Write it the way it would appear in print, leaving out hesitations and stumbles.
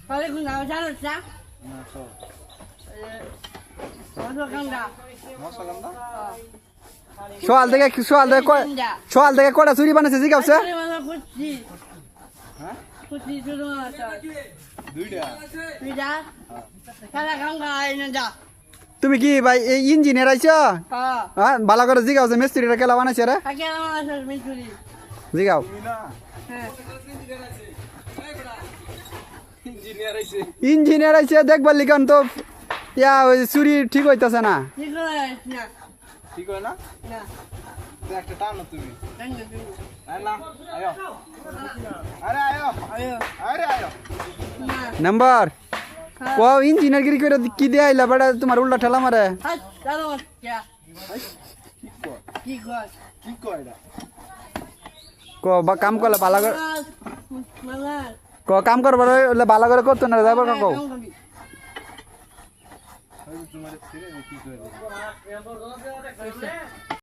তাহলে কোন নাম জানো না? না তো মশলা মশলা সোয়াল থেকে কটা চুরি বানাইছে জিগাবছে কুচি হ্যাঁ কুচি শুরু দুইটা পিজা কালা কাঙ্গা আইনা যা তুমি কি ভাই এই ইঞ্জিনিয়ার আইছো হ্যাঁ হ্যাঁ ভালো করে জিগাবছে মিস্ত্রিটা কেলা বানাইছে রে আগে আমার আসল মিচুরি জিগাও তুমি না হ্যাঁ ইঞ্জিনিয়ার আইছে ইঞ্জিনিয়ার আইছে দেখবার লিখান তো ইয়া ওই চুরি ঠিক হইতাছে না ঠিক করে না ঠিক হয় না না একটা টানো তুমি জানো তুমি আয় না আয়ো আরে আয়ো আয়ো আরে আয়ো না নাম্বার ও ইঞ্জিনিয়ার গিরি করে কি দিয়ে আইলা বেটা তোমার উল্টা ঠেলা মারে হাত জানো क्या কি কর কি কর কি কয় এটা ক বা কাম করলে ভালো করে মামা ক কাম করবার হলে ভালো করে করতো না যাবার কাকু তোমার ছেলে কি করে